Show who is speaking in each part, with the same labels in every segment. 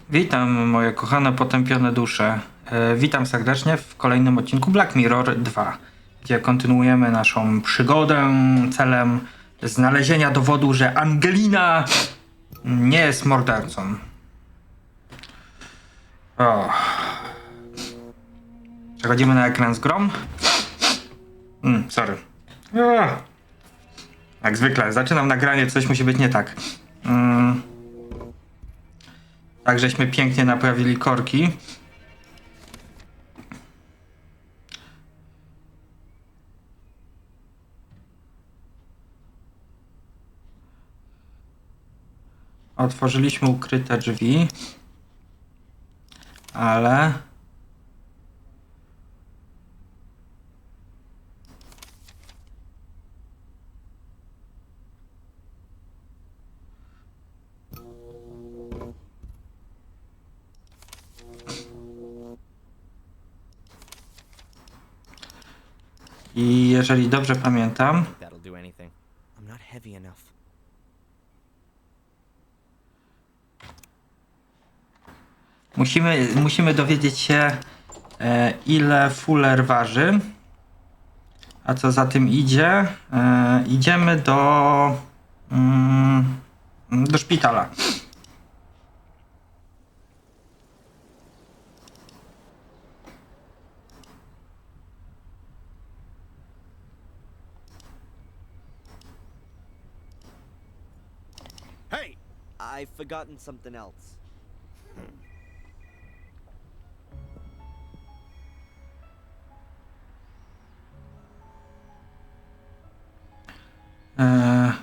Speaker 1: Witam moje kochane, potępione dusze. Witam serdecznie w kolejnym odcinku Black Mirror 2, gdzie kontynuujemy naszą przygodę celem znalezienia dowodu, że Angelina nie jest mordercą. O. Przechodzimy na ekran z grą. Sorry. Jak zwykle, zaczynam nagranie, coś musi być nie tak. Tak, żeśmy pięknie naprawili korki. Otworzyliśmy ukryte drzwi. Ale... I jeżeli dobrze pamiętam, musimy dowiedzieć się, ile Fuller waży. A co za tym idzie? Idziemy do szpitala.
Speaker 2: Hey! I've forgotten something else. I'd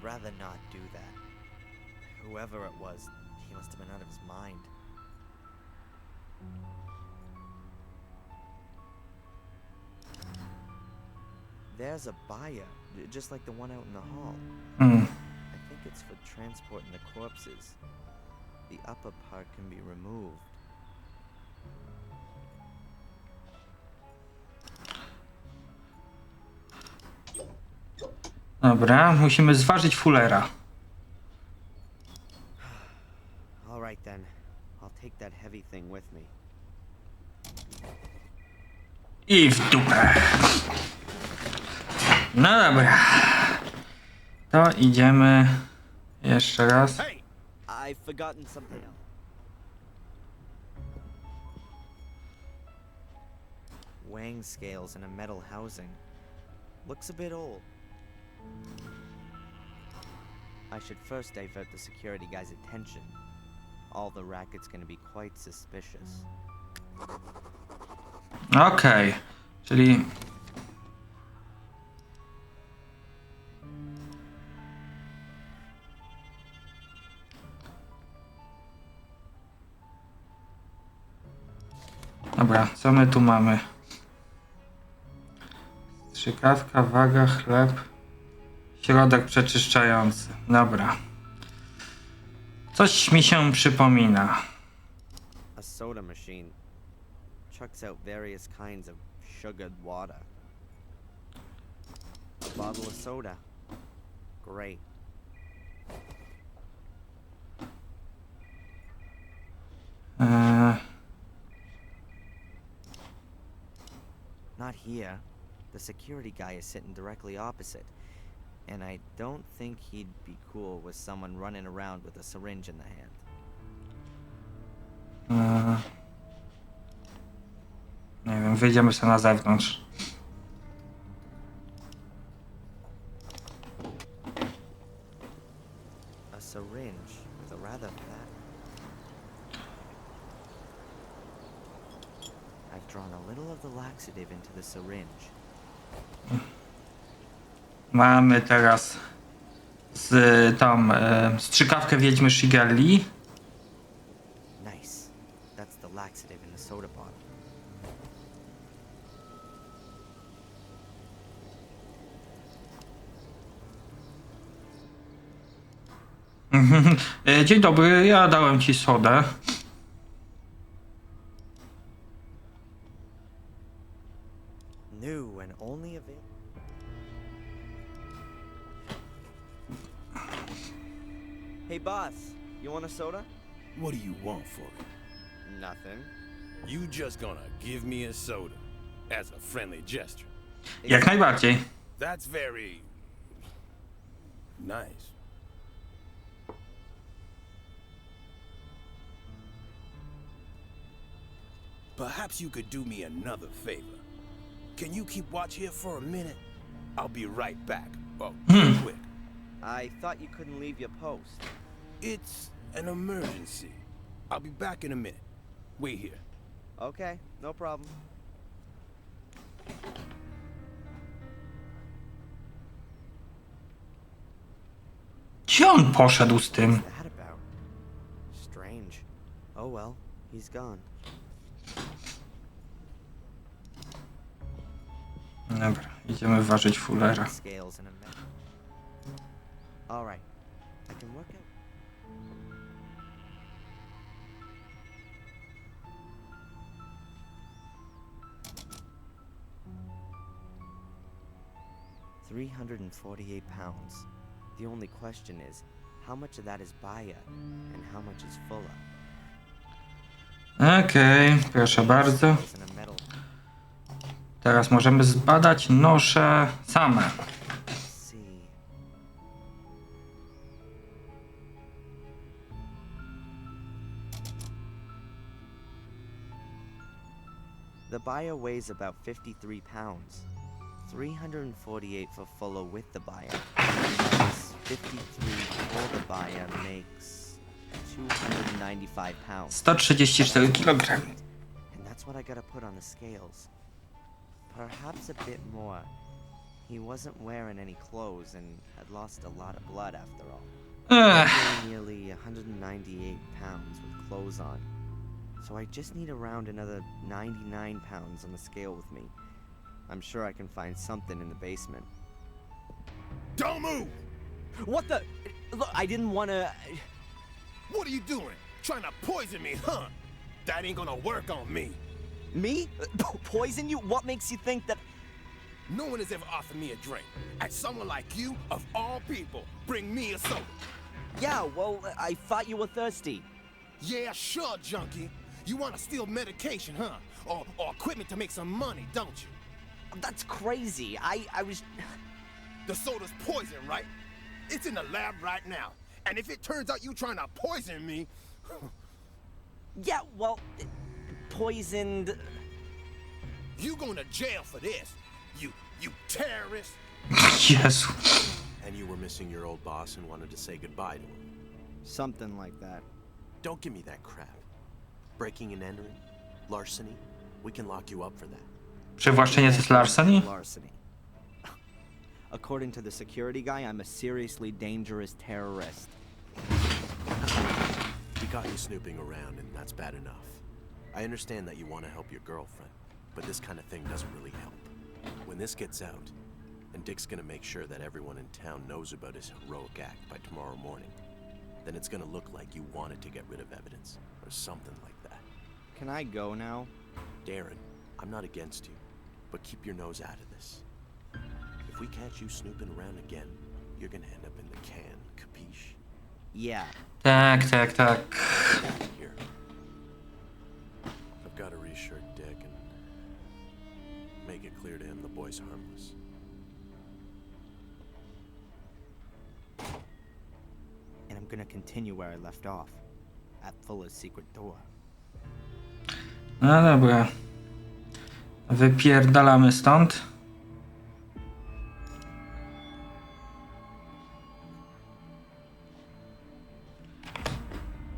Speaker 2: rather not do that. Whoever it was, he must have been out of his mind. There's a buyer, just like the one out in the hall. I think it's for transporting the corpses. The upper part can be removed.
Speaker 1: Dobra, musimy zważyć Fullera.
Speaker 2: All right then. I'll take that heavy thing with me.
Speaker 1: I w dupę. No dobra. To idziemy jeszcze raz.
Speaker 2: Hey! I've forgotten something else. Weighing scales in a metal housing. Looks a bit old. I should first divert the security guy's attention. All the racket's gonna be quite suspicious.
Speaker 1: Okej, czyli... Dobra, co my tu mamy? Strzykawka, waga, chleb, środek przeczyszczający. Dobra. Coś mi się przypomina.
Speaker 2: A soda machine chucks out various kinds of sugared water. A bottle of soda. Great. Not here. The security guy is sitting directly opposite. And I don't think he'd be cool with someone running around with a syringe in the hand.
Speaker 1: Nie wiem, wyjdziemy sobie na zewnątrz.
Speaker 2: A syringe with a rather fat... I've drawn a little of the laxative into the syringe.
Speaker 1: Mamy teraz strzykawkę wiedźmy Shigelli.
Speaker 2: Nice. That's the laxative in the soda bottle.
Speaker 1: Dzień dobry, ja dałem ci sodę.
Speaker 2: New and only available. Hey boss, you want a soda?
Speaker 3: What do you want for it?
Speaker 2: Nothing.
Speaker 3: You just gonna give me a soda as a friendly gesture?
Speaker 1: Jak najbardziej.
Speaker 3: That's very nice. Perhaps you could do me another favor. Can you keep watch here for a minute? I'll be right back. Oh, quick.
Speaker 2: I thought you couldn't leave your post.
Speaker 3: It's an emergency. I'll be back in a minute. Wait here.
Speaker 2: Okay, no problem.
Speaker 1: Gdzie on poszedł z tym?
Speaker 2: What's that about? Strange. Oh well, he's gone.
Speaker 1: Dobra, idziemy ważyć fullera.
Speaker 2: Scales in a minute. All right, I can work out. £348. The only question is, how much of that is Baya and how much is Fulla?
Speaker 1: Okej, proszę bardzo.
Speaker 2: Scales in a metal.
Speaker 1: Teraz możemy zbadać nosze same.
Speaker 2: Let's see. The Baya weighs about 53 pounds. 348 for Fulla with the Baya. Minus 53 for the Baya makes 295 pounds.
Speaker 1: 134 kg.
Speaker 2: And that's what I gotta put on the scales. Perhaps a bit more. He wasn't wearing any clothes and had lost a lot of blood after all. Nearly 198 pounds with clothes on. So I just need around another 99 pounds on the scale with me. I'm sure I can find something in the basement.
Speaker 3: Don't move!
Speaker 2: What the? Look, I didn't want to.
Speaker 3: What are you doing? Trying to poison me, huh? That ain't gonna work on me.
Speaker 2: Me? Poison you? What makes you think that?
Speaker 3: No one has ever offered me a drink. And someone like you, of all people, bring me a soda.
Speaker 2: Yeah, well, I thought you were thirsty.
Speaker 3: Yeah, sure, junkie. You want to steal medication, huh? Or equipment to make some money, don't you?
Speaker 2: That's crazy. I was.
Speaker 3: The soda's poison, right? It's in the lab right now. And if it turns out you trying to poison me...
Speaker 2: Yeah, well, poisoned.
Speaker 3: You going to jail for this. You terrorist.
Speaker 1: Jezu.
Speaker 4: And you were missing your old boss and wanted to say goodbye to him.
Speaker 2: Something like that.
Speaker 4: Don't give me that crap. Breaking and entering, larceny, we can lock you up for that.
Speaker 1: Przywłaszczenie to jest larceny?
Speaker 2: Larceny. According to the security guy, I'm a seriously dangerous terrorist.
Speaker 4: We got you snooping around, and that's bad enough. I understand that you want to help your girlfriend, but this kind of thing doesn't really help. When this gets out, and Dick's gonna make sure that everyone in town knows about his heroic act by tomorrow morning, then it's gonna look like you wanted to get rid of evidence, or something like that.
Speaker 2: Can I go now?
Speaker 4: Darren, I'm not against you, but keep your nose out of this. If we catch you snooping around again, you're gonna end up in the can, capiche?
Speaker 2: Yeah.
Speaker 1: Tak.
Speaker 4: Here. I've got to reassure Dick and make it clear to him the boy's harmless.
Speaker 2: And I'm gonna continue where I left off. At Fuller's secret door.
Speaker 1: No dobra. Wypierdalamy stąd.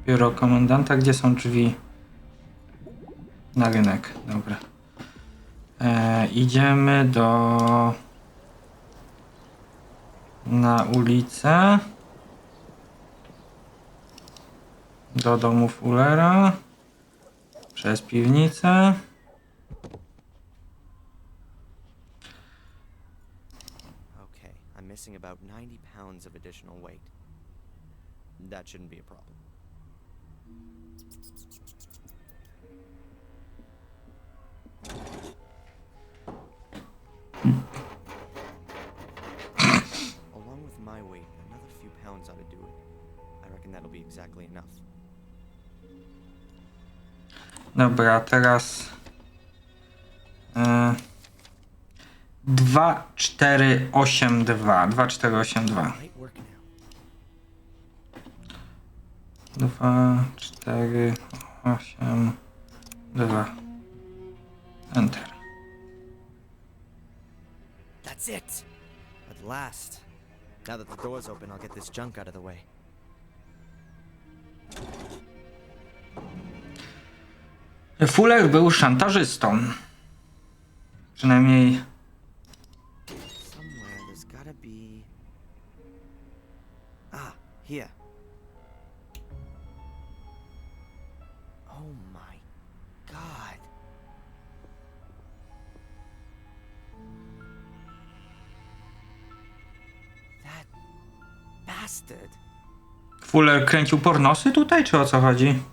Speaker 1: Biuro komendanta. Gdzie są drzwi? Na rynek. Dobra. Idziemy na ulicę. Do domu Fullera. Przez piwnicę.
Speaker 2: Okay, I'm missing about 90 pounds of additional weight. That shouldn't be a problem. Along with my weight, another few pounds ought to do it. I reckon that'll be exactly enough.
Speaker 1: Dobra, teraz 2482. 2482. 2, 4, 8, 2. Enter.
Speaker 2: That's it! At last. Now that the door's open, I'll get this junk out of the way.
Speaker 1: Fuller był szantażystą. Przynajmniej...
Speaker 2: Somewhere there's gotta be... Ah, here. Oh my god. That bastard.
Speaker 1: Fuller kręcił pornosy tutaj, czy o co chodzi?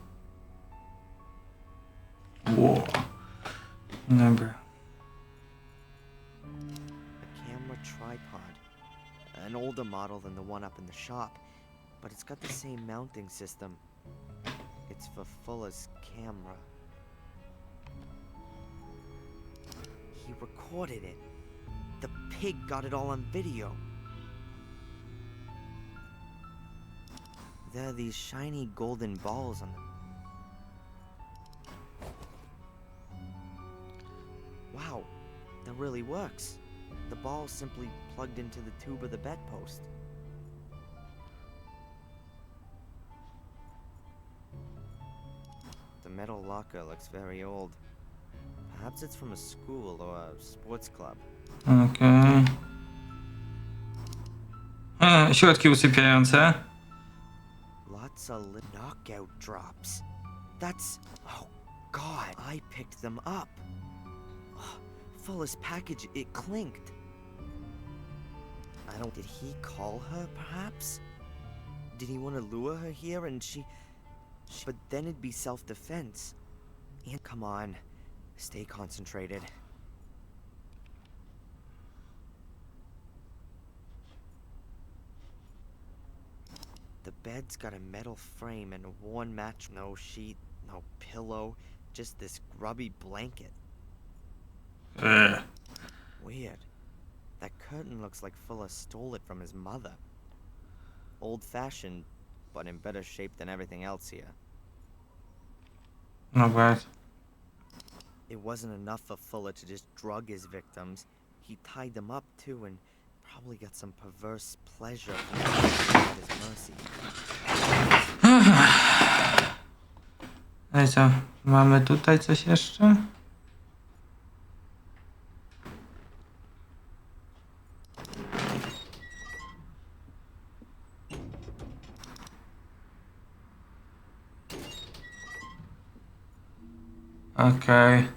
Speaker 1: Wow. Dobra.
Speaker 2: A camera tripod. An older model than the one up in the shop, but it's got the same mounting system. It's for Fuller's camera. He recorded it. The pig got it all on video. There are these shiny golden balls on them. Wow, that really works. The ball simply plugged into the tube of the bedpost. The metal locker looks very old. Perhaps it's from a school or a sports club.
Speaker 1: Okej. Środki usypiające.
Speaker 2: Lots of knockout drops. That's... Oh, God. I picked them up. Oh, Fuller's package, it clinked. I don't... Did he call her, perhaps? Did he want to lure her here and she... But then it'd be self-defense. And come on. Stay concentrated. The bed's got a metal frame and a worn match. No sheet, no pillow, just this grubby blanket. Weird. That curtain looks like Fuller stole it from his mother. Old-fashioned, but in better shape than everything else here.
Speaker 1: Not bad.
Speaker 2: It wasn't enough for Fuller to just drug his victims. He tied them up too and probably got some perverse pleasure from his mercy.
Speaker 1: No i co? Mamy tutaj coś jeszcze? Okej.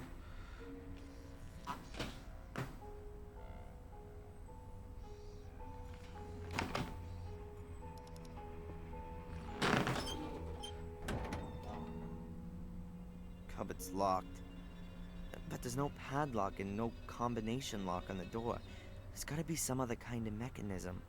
Speaker 2: Cupboard's locked. But there's no padlock and no combination lock on the door. There's gotta be some other kind of mechanism.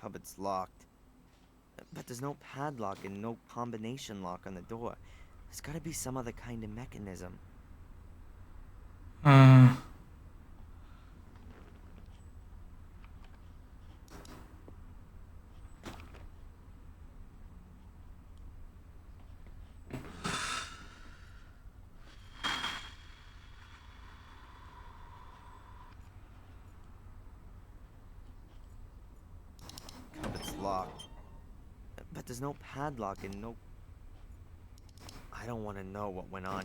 Speaker 2: Cupboard's locked. But there's no padlock and no combination lock on the door. There's gotta be some other kind of mechanism. Cupboard's locked. But there's no padlock and no... I don't want to know what went on.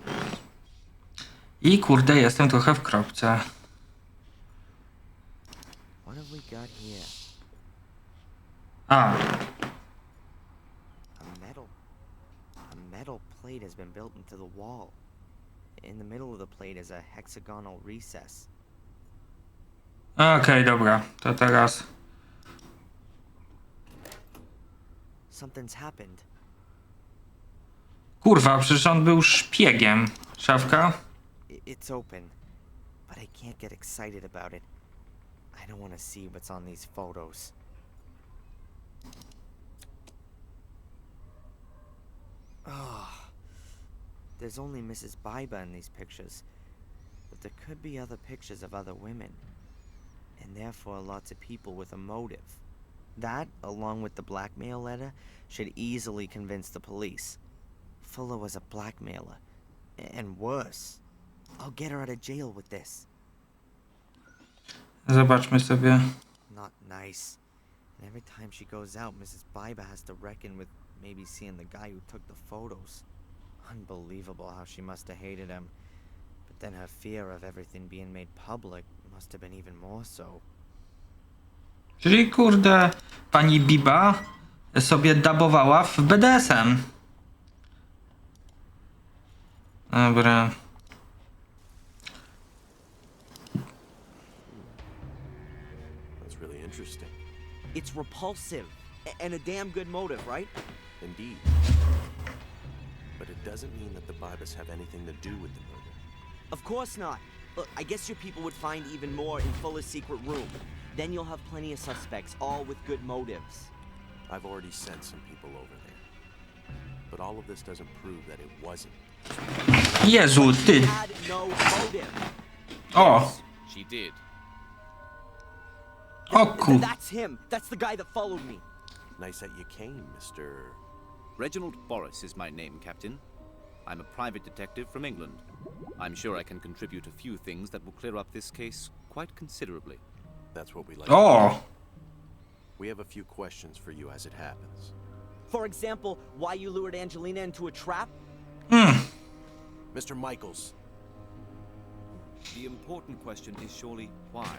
Speaker 1: I kurde, jestem trochę w kropce.
Speaker 2: What have we got here?
Speaker 1: A,
Speaker 2: A metal plate has been built into the wall. In the middle of the plate is a hexagonal recess.
Speaker 1: okej, dobra, to teraz...
Speaker 2: Something's happened.
Speaker 1: Kurwa, przecież on był szpiegiem. Szafka?
Speaker 2: It's open, but I can't get excited about it. I don't want to see what's on these photos. Oh, there's only Mrs. Biba in these pictures, but there could be other pictures of other women, and therefore lots of people with a motive. That, along with the blackmail letter, should easily convince the police. Fuller was a blackmailer, and worse. I'll get her out of jail with this.
Speaker 1: Zobaczmy sobie.
Speaker 2: Not nice. And every time she goes out, Mrs. Biba has to reckon with maybe seeing the guy who took the photos. Unbelievable how she must have hated him. But then her fear of everything being made public must have been even more so.
Speaker 1: Czyli kurde, pani Biba sobie dabowała w BDSM. Dobra.
Speaker 4: That's really interesting.
Speaker 2: It's repulsive. And a damn good motive, right?
Speaker 4: Indeed. But it doesn't mean that the Bibas have anything to do with the murder.
Speaker 2: Of course not. Look, I guess your people would find even more in Fuller's secret room. Then you'll have plenty of suspects, all with good motives.
Speaker 4: I've already sent some people over there. But all of this doesn't prove that it wasn't.
Speaker 1: Jezu, ty.
Speaker 2: Had no motive.
Speaker 1: O,
Speaker 5: She did.
Speaker 1: o ku...
Speaker 2: That's him. That's the guy that followed me.
Speaker 4: Nice that you came, Mr.
Speaker 5: Reginald Boris is my name, Captain. I'm a private detective from England. I'm sure I can contribute a few things that will clear up this case quite considerably.
Speaker 4: That's what we like.
Speaker 1: O,
Speaker 4: We have a few questions for you as it happens.
Speaker 2: For example, why you lured Angelina into a trap?
Speaker 4: Mr. Michaels,
Speaker 5: The important question is surely why?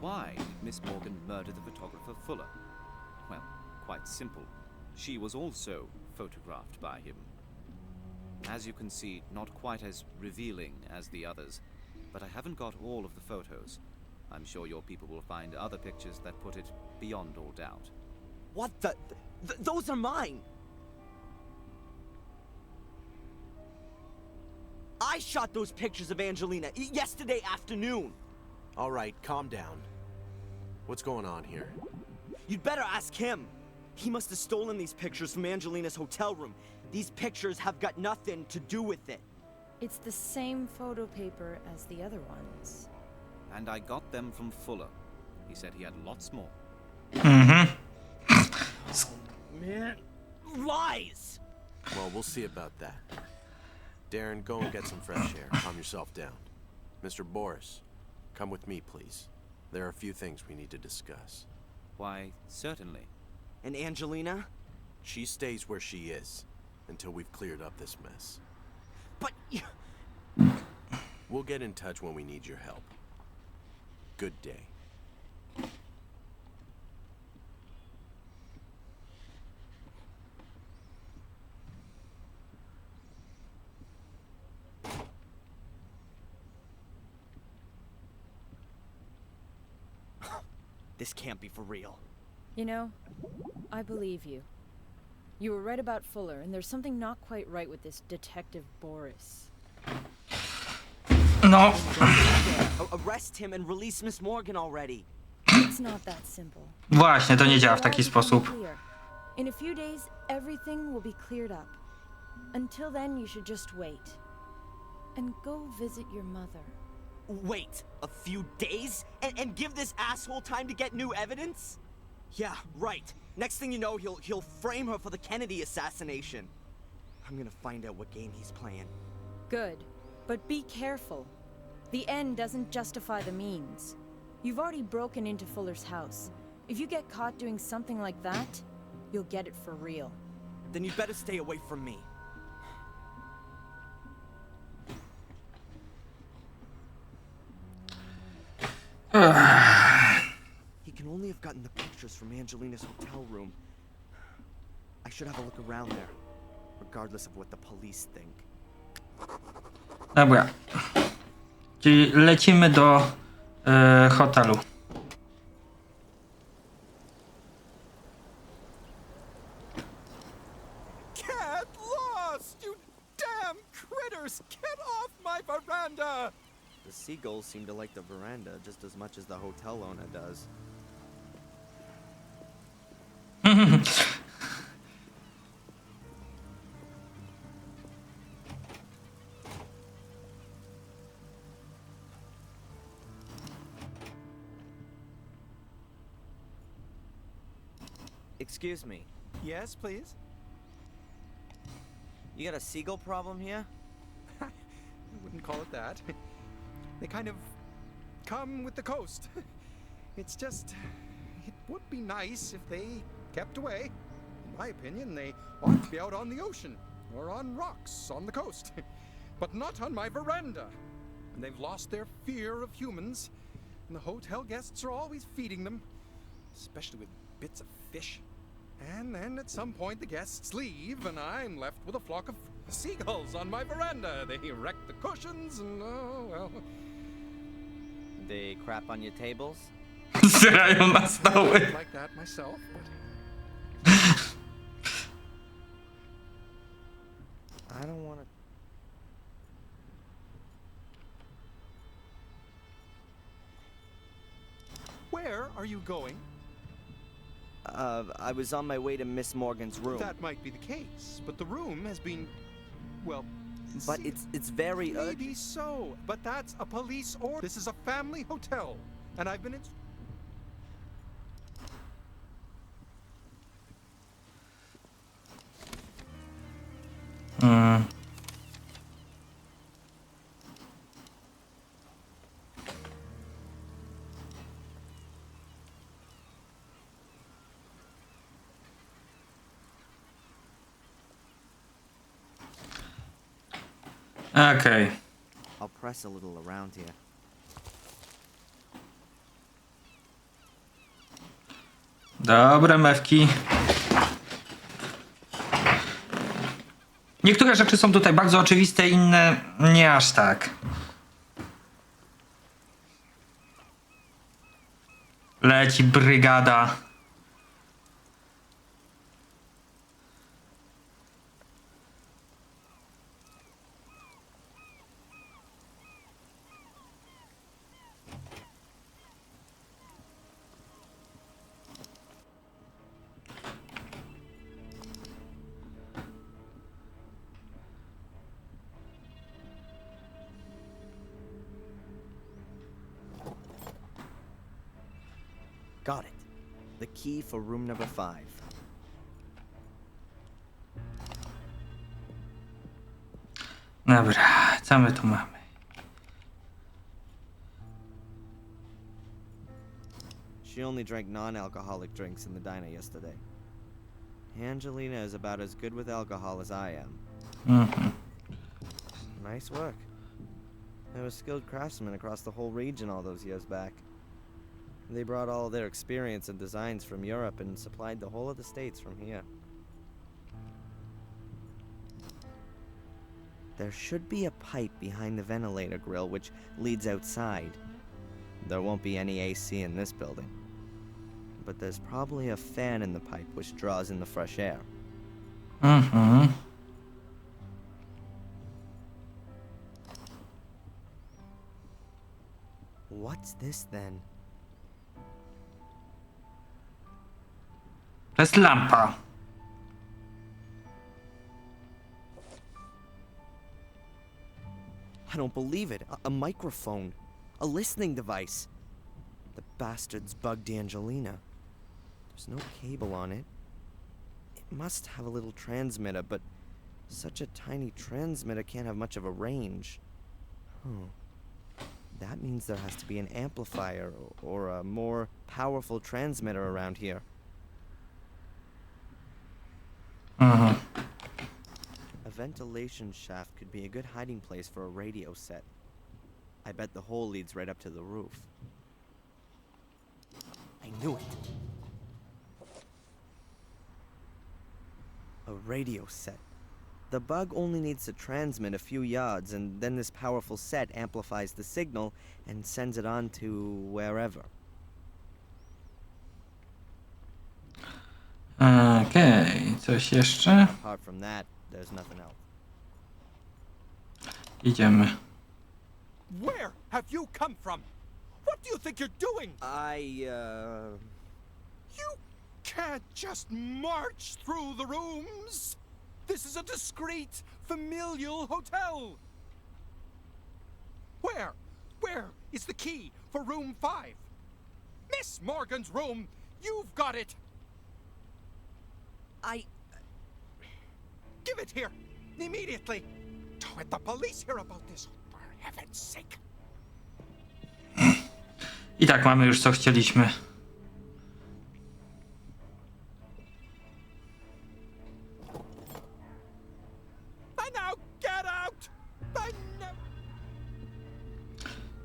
Speaker 5: Why did Miss Morgan murder the photographer Fuller? Well, quite simple. She was also photographed by him. As you can see, not quite as revealing as the others, but I haven't got all of the photos. I'm sure your people will find other pictures that put it beyond all doubt.
Speaker 2: What the? Those are mine! I shot those pictures of Angelina yesterday afternoon!
Speaker 4: all right, calm down. What's going on here?
Speaker 2: You'd better ask him! He must have stolen these pictures from Angelina's hotel room. These pictures have got nothing to do with it.
Speaker 6: It's the same photo paper as the other ones.
Speaker 5: And I got them from Fuller. He said he had lots more.
Speaker 2: Man, lies!
Speaker 4: Well, we'll see about that. Darren, go and get some fresh air. Calm yourself down. Mr. Boris, come with me, please. There are a few things we need to discuss.
Speaker 5: Why, certainly.
Speaker 2: And Angelina?
Speaker 4: She stays where she is until we've cleared up this mess.
Speaker 2: But
Speaker 4: We'll get in touch when we need your help. Good day.
Speaker 2: this can't be for real.
Speaker 6: You know, I believe you. You were right about Fuller, and there's something not quite right with this Detective Boris.
Speaker 1: no.
Speaker 2: Arrest him and release Miss Morgan already.
Speaker 6: It's not that simple.
Speaker 1: Właśnie, to nie działa w
Speaker 6: The law
Speaker 1: taki
Speaker 6: will become
Speaker 1: sposób.
Speaker 6: clear. In a few days, everything will be cleared up. Until then, you should just wait. And go visit your mother.
Speaker 2: Wait a few days? And give this asshole time to get new evidence? Yeah, right. Next thing you know, he'll frame her for the Kennedy assassination. I'm gonna find out what game he's playing.
Speaker 6: Good. But be careful. The end doesn't justify the means. You've already broken into Fuller's house. If you get caught doing something like that, you'll get it for real.
Speaker 2: Then you'd better stay away from me. He can only have gotten the pictures from Angelina's hotel room. I should have a look around there, regardless of what the police think.
Speaker 1: Dobra. Czyli lecimy do hotelu.
Speaker 3: Get lost, you damn critters! Get off my veranda!
Speaker 2: The seagulls seem to like the veranda just as much as the hotel owner does. Excuse me.
Speaker 3: Yes, please?
Speaker 2: You got a seagull problem here?
Speaker 3: I wouldn't call it that. They kind of come with the coast. It's just, it would be nice if they kept away. In my opinion, they ought to be out on the ocean or on rocks on the coast, but not on my veranda. And they've lost their fear of humans, and the hotel guests are always feeding them, especially with bits of fish. And then at some point the guests leave, and I'm left with a flock of seagulls on my veranda. They wreck the cushions, and oh well.
Speaker 2: They crap on your tables?
Speaker 1: Zrają na stoły.
Speaker 3: Like that myself, but
Speaker 2: I don't want to.
Speaker 3: where are you going?
Speaker 2: I was on my way to Miss Morgan's room.
Speaker 3: That might be the case, but the room has been, well,
Speaker 2: But it's very
Speaker 3: maybe so, but that's a police order. This is a family hotel, and I've been in.
Speaker 1: Okej.
Speaker 2: I'll press a little around here.
Speaker 1: Dobre mewki. Niektóre rzeczy są tutaj bardzo oczywiste, inne nie aż tak. Leci brygada.
Speaker 2: Got it. The key for room number 5.
Speaker 1: Dobra, co my tu mamy?
Speaker 2: She only drank non-alcoholic drinks in the diner yesterday. Angelina is about as good with alcohol as I am.
Speaker 1: Mhm.
Speaker 2: Nice work. They were skilled craftsmen across the whole region all those years back. They brought all their experience and designs from Europe and supplied the whole of the States from here. There should be a pipe behind the ventilator grill which leads outside. There won't be any AC in this building. But there's probably a fan in the pipe which draws in the fresh air.
Speaker 1: Mhm.
Speaker 2: What's this then?
Speaker 1: To jest lampa.
Speaker 2: I don't believe it. A microphone. A listening device. The bastards bugged Angelina. There's no cable on it. It must have a little transmitter, but such a tiny transmitter can't have much of a range. That means there has to be an amplifier or a more powerful transmitter around here.
Speaker 1: Mhm.
Speaker 2: A ventilation shaft could be a good hiding place for a radio set. I bet the hole leads right up to the roof. I knew it. A radio set. The bug only needs to transmit a few yards, and then this powerful set amplifies the signal and sends it on to wherever.
Speaker 1: Okej, coś jeszcze?
Speaker 2: Apart from that, there's nothing else.
Speaker 1: Idziemy.
Speaker 3: Where have you come from? What do you think you're doing? You can't just march through the rooms. This is a discreet, familial hotel. Where is the key for room 5? Miss Morgan's room. You've got it. Give it here, immediately. Don't let the police hear about this, for heaven's sake.
Speaker 1: I tak mamy już co chcieliśmy.
Speaker 3: And now get out.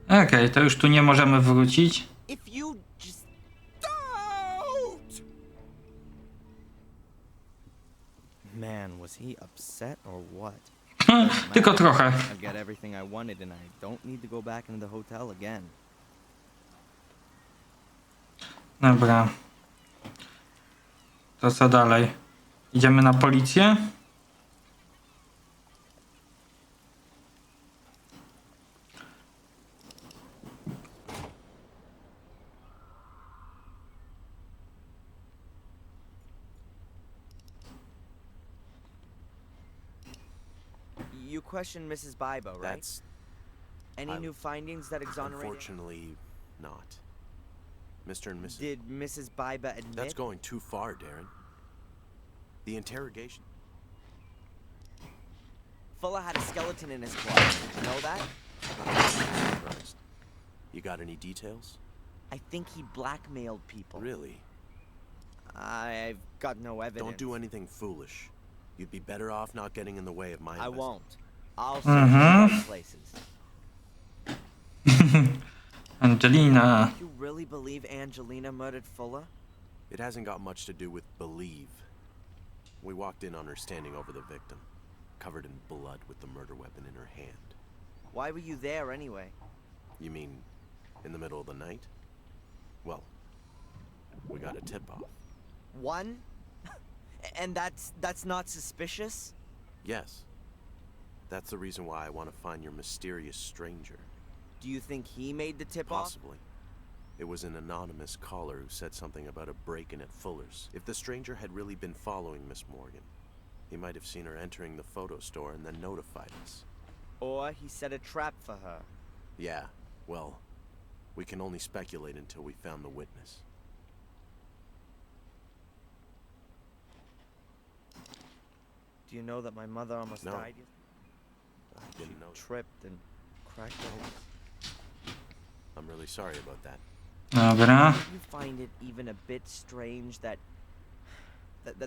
Speaker 1: Okej, to już tu nie możemy wrócić.
Speaker 2: If you just...
Speaker 3: Out!
Speaker 2: Man, was he upset or what?
Speaker 1: Tylko trochę.
Speaker 2: I've got everything I wanted and I don't need to go back into the hotel again.
Speaker 1: Dobra. To co dalej? Idziemy na policję?
Speaker 2: You questioned Mrs. Biba, right?
Speaker 4: That's
Speaker 2: Any new findings that exonerate her?
Speaker 4: unfortunately not. Mr. and Mrs.
Speaker 2: Did Mrs. Biba admit?
Speaker 4: That's going too far, Darren. The interrogation.
Speaker 2: Fuller had a skeleton in his closet. Did you know that?
Speaker 4: Surprised. You got any details?
Speaker 2: I think he blackmailed people.
Speaker 4: Really?
Speaker 2: I've got no evidence.
Speaker 4: Don't do anything foolish. You'd be better off not getting in the way of my
Speaker 2: I
Speaker 4: invest-
Speaker 2: won't. I'll search other places.
Speaker 1: Angelina.
Speaker 2: You really believe Angelina murdered Fuller?
Speaker 4: It hasn't got much to do with believe. We walked in on her standing over the victim, covered in blood with the murder weapon in her hand.
Speaker 2: Why were you there anyway?
Speaker 4: You mean in the middle of the night? Well, we got a tip-off.
Speaker 2: One? And that's not suspicious?
Speaker 4: Yes. That's the reason why I want to find your mysterious stranger.
Speaker 2: Do you think he made the tip-off?
Speaker 4: Possibly. It was an anonymous caller who said something about a break-in at Fuller's. If the stranger had really been following Miss Morgan, he might have seen her entering the photo store and then notified us.
Speaker 2: Or he set a trap for her.
Speaker 4: Yeah, well, we can only speculate until we found the witness.
Speaker 2: Do you know that my mother almost
Speaker 4: No.
Speaker 2: died?
Speaker 4: I didn't know.
Speaker 2: Tripped and cracked open.
Speaker 4: I'm really sorry about that.
Speaker 1: Dobra.
Speaker 2: Do you find it even a bit strange that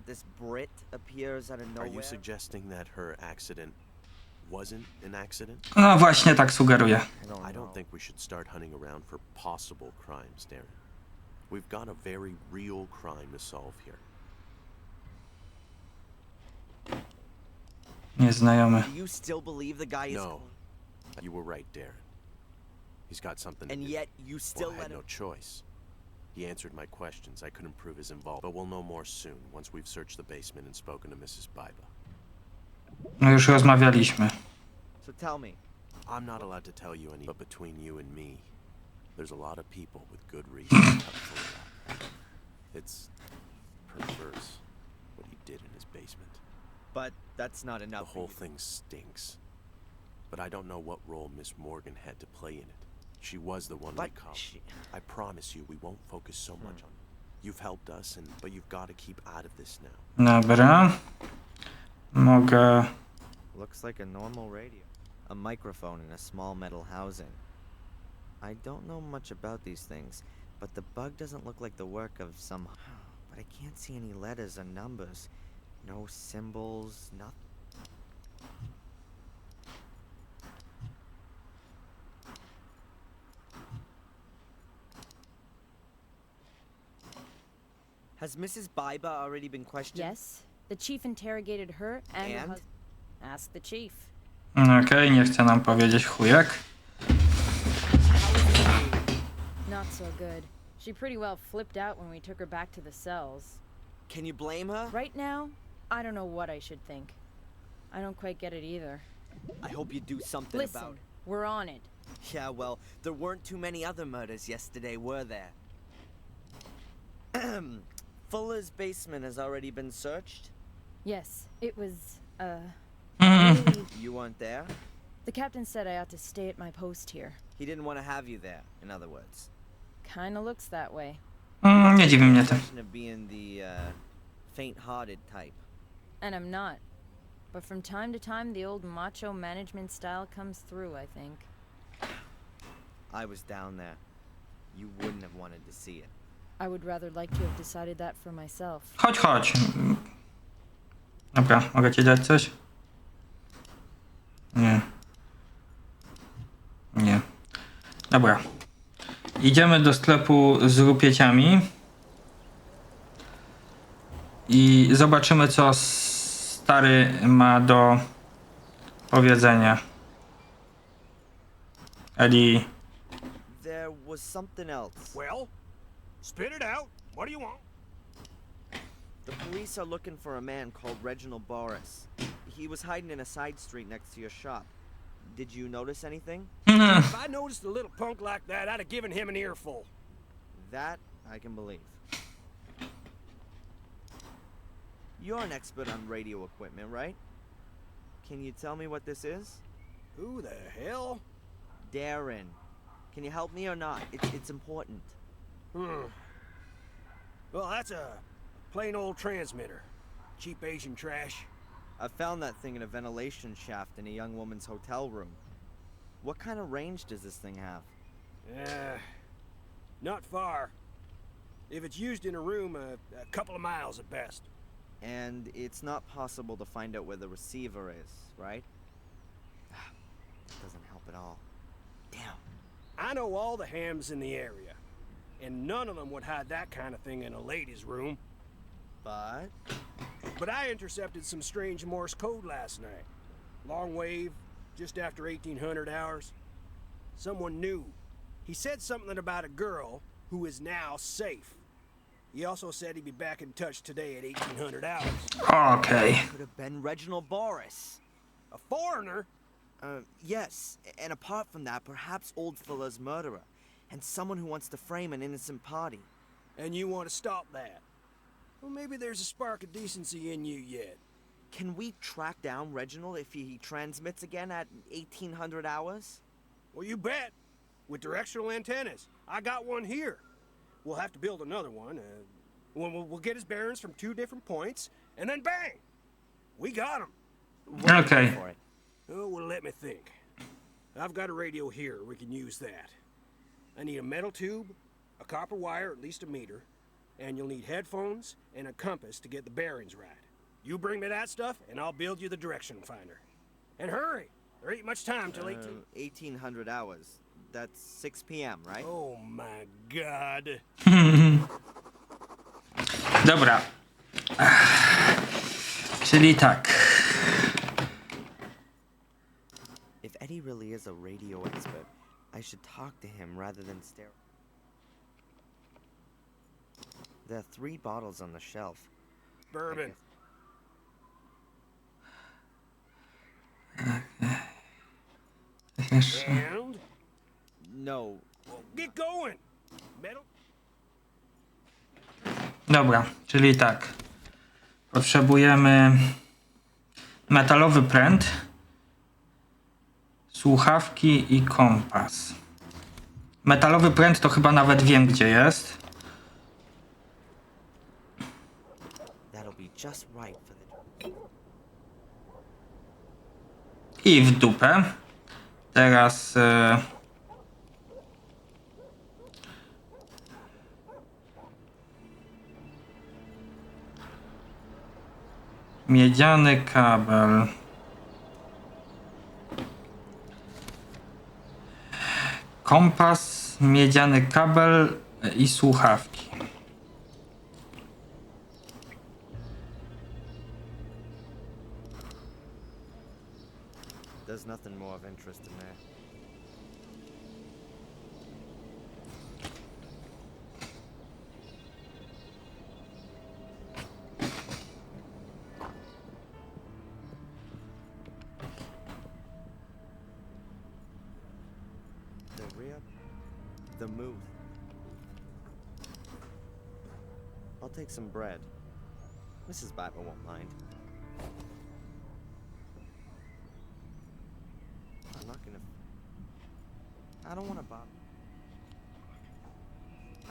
Speaker 2: this Brit appears out of
Speaker 4: Are
Speaker 2: nowhere?
Speaker 4: you suggesting that her accident wasn't an accident?
Speaker 1: No właśnie, tak sugeruję.
Speaker 4: I don't think we should start hunting around for possible crimes, Darren. We've got a very real crime to solve here.
Speaker 1: Nieznajomy.
Speaker 2: Do you still believe the guy is?
Speaker 4: No. You were right, Darren. He's got something
Speaker 2: And
Speaker 4: to do.
Speaker 2: yet you still
Speaker 4: Well, I
Speaker 2: let
Speaker 4: had no
Speaker 2: him.
Speaker 4: choice. He answered my questions. I couldn't prove his involvement. But we'll know more soon, once we've searched the basement and spoken to Mrs. Biba.
Speaker 1: No już rozmawialiśmy.
Speaker 2: So tell me,
Speaker 4: I'm not allowed to tell you any, but between you and me, there's a lot of people with good reason to cut Fuller out. It's perverse, what he did in his basement.
Speaker 2: but that's not enough.
Speaker 4: The
Speaker 2: for
Speaker 4: whole
Speaker 2: you.
Speaker 4: thing stinks. But I don't know what role Miss Morgan had to play in it. She was the one we
Speaker 2: But
Speaker 4: caught.
Speaker 2: she...
Speaker 4: I promise you, we won't focus so much on it. You've helped us, but you've got to keep out of this now.
Speaker 1: Dobra. Mogę...
Speaker 2: Looks like a normal radio. A microphone in a small metal housing. I don't know much about these things, but the bug doesn't look like the work of some... But I can't see any letters or numbers. No symbols, nothing. Has Mrs. Biba already been questioned?
Speaker 6: Yes, the chief interrogated her and her
Speaker 2: And?
Speaker 6: husband. Ask the chief.
Speaker 1: Okej, nie chce nam powiedzieć chujek.
Speaker 6: Not so good. She pretty well flipped out when we took her back to the cells.
Speaker 2: Can you blame her?
Speaker 6: Right now, I don't know what I should think. I don't quite get it either.
Speaker 2: I hope you do something
Speaker 6: Listen,
Speaker 2: about it.
Speaker 6: we're on it.
Speaker 2: Yeah, well, there weren't too many other murders yesterday, were there? Fuller's basement has already been searched?
Speaker 6: Yes, it was,
Speaker 1: Mhm.
Speaker 6: really...
Speaker 2: You weren't there?
Speaker 6: The captain said I ought to stay at my post here.
Speaker 2: He didn't want to have you there, in other words.
Speaker 6: Kinda looks that way.
Speaker 1: Nie dziwi mnie to.
Speaker 2: Impression of being the, faint-hearted type.
Speaker 6: And I'm not. But from time to time, the old macho management style comes through, I think.
Speaker 2: I was down there. You wouldn't have wanted to see it.
Speaker 6: I would rather like to have decided that for myself.
Speaker 1: Chodź, chodź. Dobra, mogę ci dać coś? Nie. Nie. Dobra. Idziemy do sklepu z rupieciami. I zobaczymy, co stary ma do powiedzenia. Eli.
Speaker 2: There was something else.
Speaker 3: Well, spit it out. What do you want?
Speaker 2: The police are looking for a man called Reginald Boris. He was hiding in a side street next to your shop. Did you notice anything?
Speaker 3: If I noticed a little punk like that, I'd have given him an earful.
Speaker 2: That I can believe. You're an expert on radio equipment, right? Can you tell me what this is?
Speaker 3: Who the hell?
Speaker 2: Darren. Can you help me or not? It's important.
Speaker 3: Well, that's a plain old transmitter. Cheap Asian trash.
Speaker 2: I found that thing in a ventilation shaft in a young woman's hotel room. What kind of range does this thing have?
Speaker 3: Not far. If it's used in a room, a couple of miles at best.
Speaker 2: And it's not possible to find out where the receiver is, right? Doesn't help at all. Damn.
Speaker 3: I know all the hams in the area, and none of them would hide that kind of thing in a lady's room. But I intercepted some strange Morse code last night. Long wave, just after 1800 hours. Someone knew. He said something about a girl who is now safe. He also said he'd be back in touch today at 1800 hours.
Speaker 1: Okej.
Speaker 2: Could have been Reginald Boris.
Speaker 3: A foreigner?
Speaker 2: Yes. And apart from that, perhaps Old Fuller's murderer. And someone who wants to frame an innocent party.
Speaker 3: And you want to stop that? Well, maybe there's a spark of decency in you yet.
Speaker 2: Can we track down Reginald if he transmits again at 1800 hours?
Speaker 3: Well, you bet. With directional antennas. I got one here. We'll have to build another one. We'll get his bearings from 2 different points, and then bang! We got him.
Speaker 1: Okej.
Speaker 2: For it.
Speaker 3: Oh, well, let me think. I've got a radio here. We can use that. I need a metal tube, a copper wire, at least a meter, and you'll need headphones and a compass to get the bearings right. You bring me that stuff, and I'll build you the direction finder. And hurry! There ain't much time till
Speaker 2: 1800 hours. That's 6 p.m., right?
Speaker 3: Oh my God.
Speaker 1: Dobra. Czyli tak.
Speaker 2: If Eddie really is a radio expert, I should talk to him rather than stare. There are 3 bottles on the shelf.
Speaker 3: Bourbon. And?
Speaker 2: No.
Speaker 3: Well, get going. Metal.
Speaker 1: Dobra, czyli tak. Potrzebujemy metalowy pręt, słuchawki i kompas. Metalowy pręt to chyba nawet wiem, gdzie jest.
Speaker 2: That'll be just right for the...
Speaker 1: I w dupę. Teraz... Miedziany kabel. Kompas, miedziany kabel i słuchawki.
Speaker 2: There's nothing more of interest in there. The rear, the move. I'll take some bread. Mrs. Bible won't mind. I'm not gonna. I don't want to bother.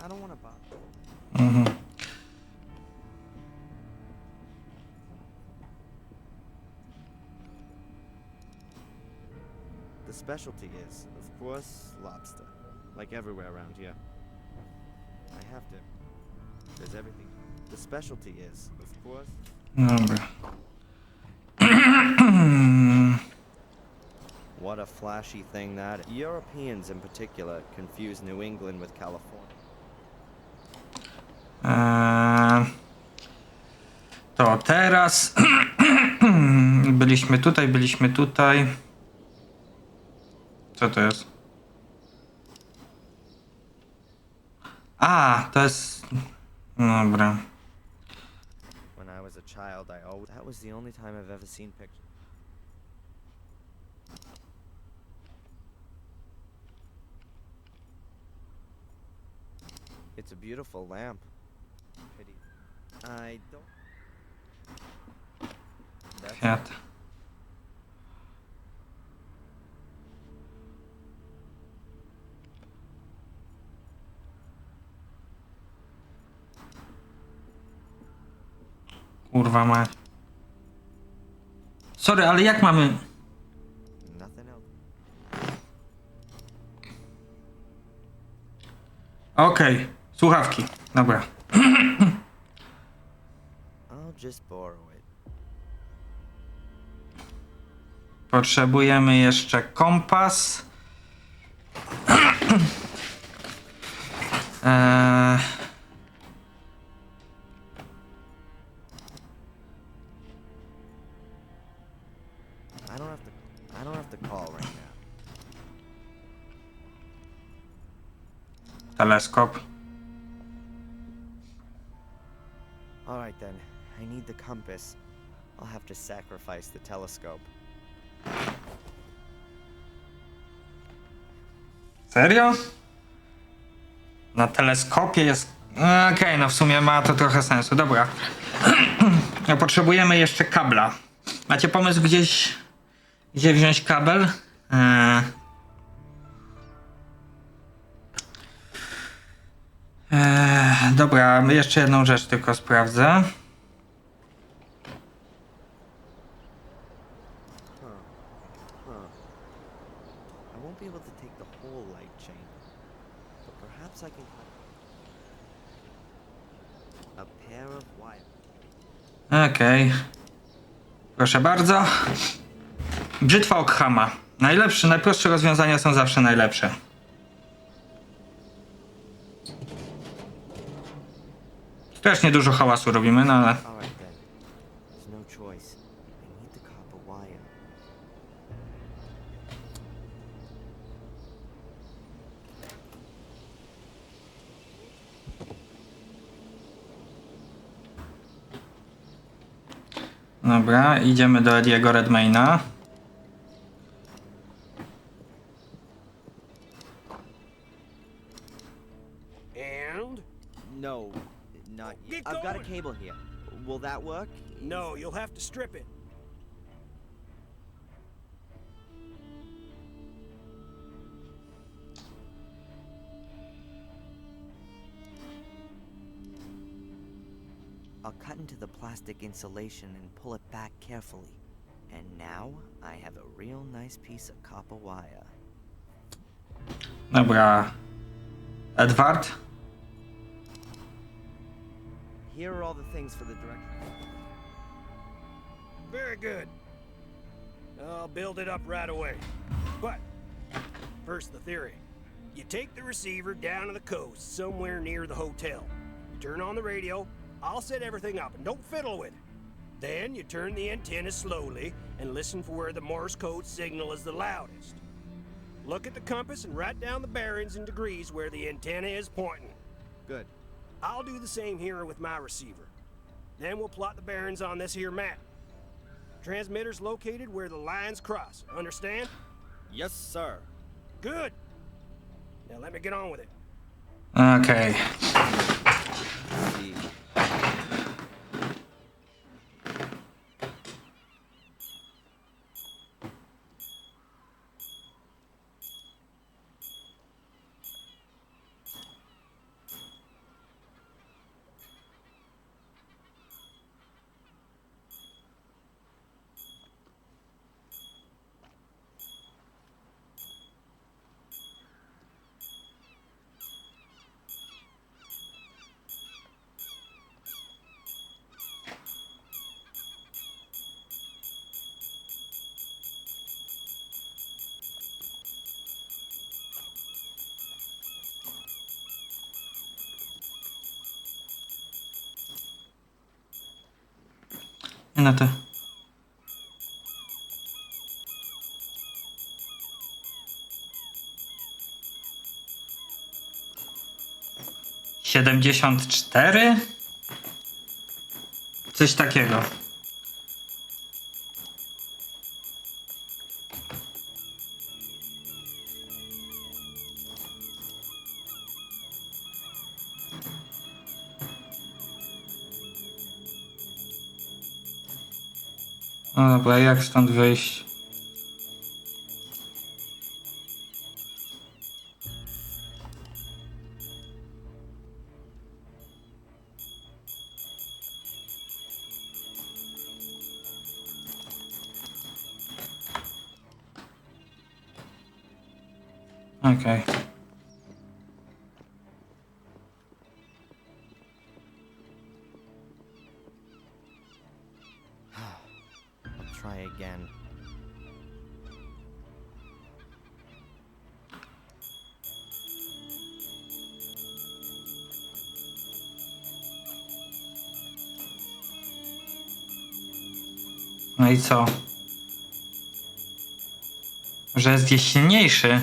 Speaker 2: I don't want to bother.
Speaker 1: Mhm.
Speaker 2: The specialty is, of course, lobster. Like everywhere around here. I have to. There's everything. The specialty is, of course.
Speaker 1: Dobra.
Speaker 2: What a flashy thing that is. Europeans in particular confuse New England with California.
Speaker 1: To teraz byliśmy tutaj. Co to jest? A, to jest... Dobra.
Speaker 2: When I was a child, I always. That was the only time I've ever seen pictures. It's a beautiful lamp. Pity. I don't. That's
Speaker 1: Kwiat. Kurwa mać. Sorry, ale jak mamy...
Speaker 2: nothing else.
Speaker 1: Okej, słuchawki. Dobra.
Speaker 2: I'll just borrow it.
Speaker 1: Potrzebujemy jeszcze kompas.
Speaker 2: I don't have to call right now.
Speaker 1: Teleskop.
Speaker 2: All right then. I need the compass. I'll have to sacrifice the telescope.
Speaker 1: Serio? Na teleskopie jest... Okej, no w sumie ma to trochę sensu. Dobra. No, potrzebujemy jeszcze kabla. Macie pomysł gdzieś... Gdzie wziąć kabel? Dobra, jeszcze jedną rzecz tylko sprawdzę.
Speaker 2: I won't be able to take the whole light chain, but perhaps I can cut a pair of wire.
Speaker 1: Okej. Proszę bardzo. Brzytwa Ockhama. Najprostsze rozwiązania są zawsze najlepsze. Strasznie dużo hałasu robimy, no ale...
Speaker 2: All right then. There's no choice. I need the copper wire.
Speaker 1: Dobra, idziemy do Ediego Redmayna.
Speaker 3: And?
Speaker 2: No, not yet.
Speaker 3: Get
Speaker 2: I've got a
Speaker 3: going.
Speaker 2: cable here. Will that work?
Speaker 3: No, you'll have to strip it.
Speaker 2: I'll cut into the plastic insulation and pull it back carefully. And now I have a real nice piece of copper wire.
Speaker 1: Dobra. Edward?
Speaker 2: Here are all the things for the direction.
Speaker 7: Very good. I'll build it up right away. But first, the theory. You take the receiver down to the coast, somewhere near the hotel. You turn on the radio, I'll set everything up, and don't fiddle with it. Then you turn the antenna slowly and listen for where the Morse code signal is the loudest. Look at the compass and write down the bearings and degrees where the antenna is pointing.
Speaker 2: Good.
Speaker 7: I'll do the same here with my receiver. Then we'll plot the bearings on this here map. Transmitter's located where the lines cross. Understand?
Speaker 2: Yes, sir.
Speaker 7: Good. Now let me get on with it.
Speaker 1: Okej. No to... $74? Coś takiego. No dobra, jak stąd wyjść? Okej.
Speaker 2: Try again.
Speaker 1: No i co? Że jest gdzieś silniejszy?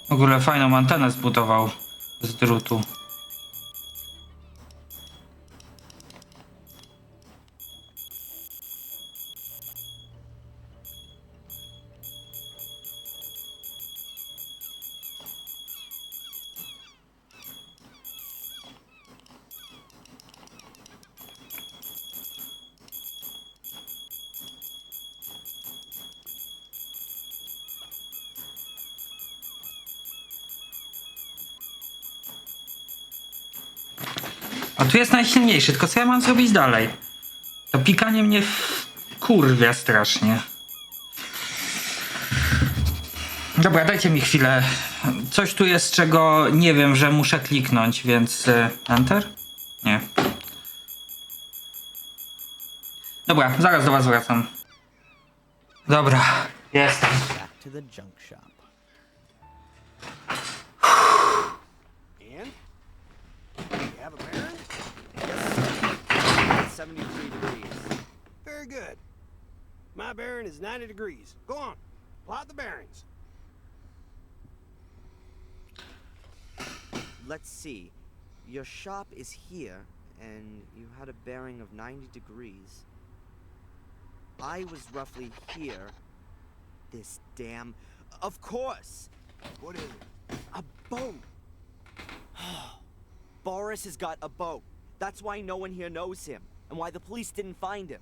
Speaker 1: W ogóle fajną antenę zbudował z drutu. A tu jest najsilniejszy, tylko co ja mam zrobić dalej? To pikanie mnie kurwia strasznie. Dobra, dajcie mi chwilę. Coś tu jest, czego nie wiem, że muszę kliknąć, więc... Enter? Nie. Dobra, zaraz do was wracam. Dobra, jestem.
Speaker 2: Back to the junk shop.
Speaker 7: And? You have a bearing?
Speaker 2: Yes, 73 degrees.
Speaker 7: Very good. My bearing is 90 degrees. Go on. Plot the bearings.
Speaker 2: Let's see. Your shop is here, and you had a bearing of 90 degrees. I was roughly here, this damn... Of course!
Speaker 4: What is it?
Speaker 2: A boat! Boris has got a boat. That's why no one here knows him, and why the police didn't find him.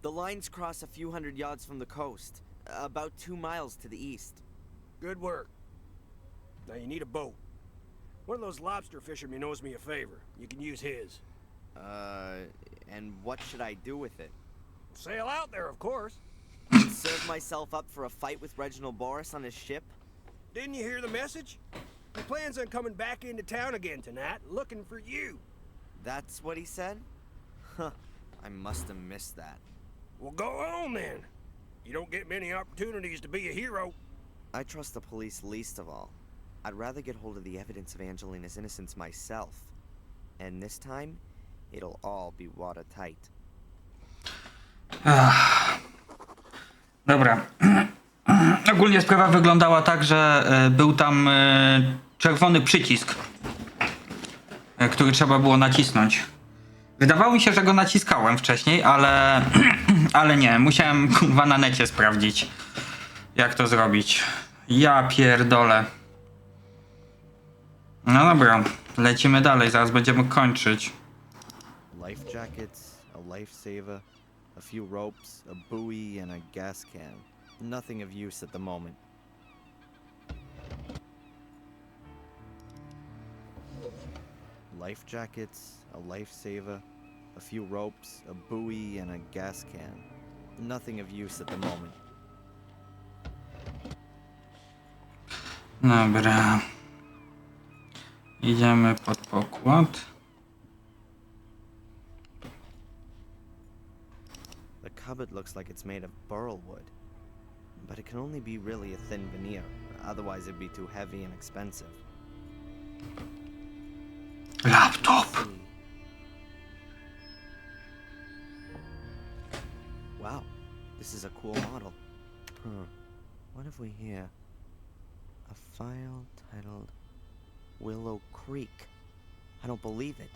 Speaker 2: The lines cross a few hundred yards from the coast, about 2 miles to the east.
Speaker 7: Good work. Now you need a boat. One of those lobster fishermen owes me a favor. You can use his.
Speaker 2: And what should I do with it?
Speaker 7: Sail out there, of course.
Speaker 2: Serve myself up for a fight with Reginald Boris on his ship?
Speaker 7: Didn't you hear the message? He plans on coming back into town again tonight, looking for you.
Speaker 2: That's what he said? Huh, I must have missed that.
Speaker 7: Well, go on then. You don't get many opportunities to be a hero.
Speaker 2: I trust the police least of all. I'd rather get hold of the evidence of Angelina's innocence myself. And this time, it'll all be watertight.
Speaker 1: Dobra. Ogólnie sprawa wyglądała tak, że był tam czerwony przycisk, który trzeba było nacisnąć. Wydawało mi się, że go naciskałem wcześniej, ale nie. Musiałem kurwa na necie sprawdzić, jak to zrobić. Ja pierdolę. No dobra, lecimy dalej, zaraz będziemy kończyć.
Speaker 2: Life jackets, a life saver, a few ropes, a buoy, and a gas can. Nothing of use at the moment. Life jackets, a life saver, a few ropes, a buoy, and a gas can. Nothing of use at the moment.
Speaker 1: Dobra. Idziemy pod pokład.
Speaker 2: The cupboard looks like it's made of burl wood, but it can only be really a thin veneer, otherwise it'd be too heavy and expensive.
Speaker 1: Laptop.
Speaker 2: Wow, this is a cool model. What have we here? A file titled Willow Creek. I don't believe it.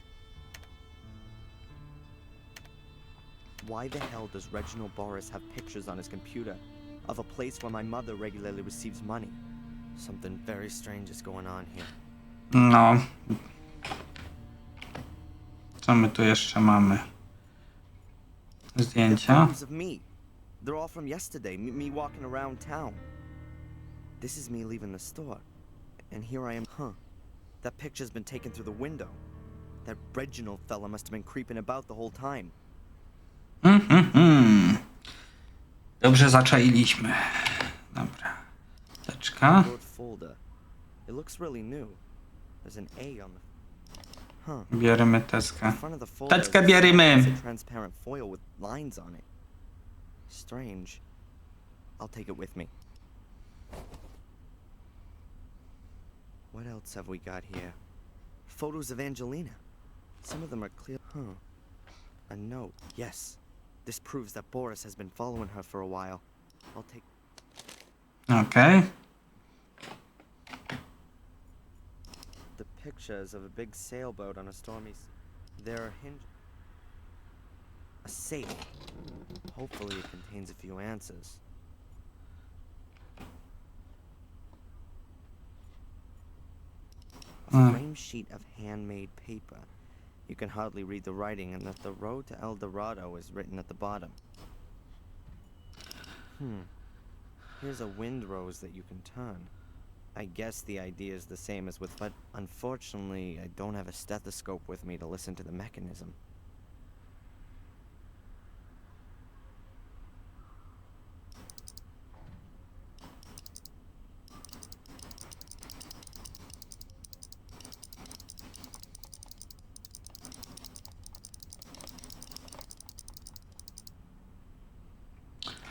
Speaker 2: Why the hell does Reginald Boris have pictures on his computer of a place where my mother regularly receives money? Something very strange is going on here.
Speaker 1: No. Co my tu jeszcze mamy? Zdjęcia.
Speaker 2: Photos of me. They're all from yesterday, me walking around town. This is me leaving the store. And here I am. That picture's been taken through the window. That Reginald fella must have been creeping about the whole time.
Speaker 1: Dobrze zaczailiśmy. Dobra. Teczka.
Speaker 2: Word folder. It looks really new. There's an A on the...
Speaker 1: Bierzemy teczkę.
Speaker 2: The front of the folder
Speaker 1: Teczkę
Speaker 2: is
Speaker 1: bierzemy.
Speaker 2: a transparent foil with lines on it. Strange. I'll take it with me. What else have we got here? Photos of Angelina. Some of them are clear. A note. Yes. This proves that Boris has been following her for a while. I'll take...
Speaker 1: Okay.
Speaker 2: The pictures of a big sailboat on a stormy... There are a safe. Hopefully it contains a few answers. A frame sheet of handmade paper. You can hardly read the writing, and that the road to El Dorado is written at the bottom. Here's a windrose that you can turn. I guess the idea is the same as with, but unfortunately, I don't have a stethoscope with me to listen to the mechanism.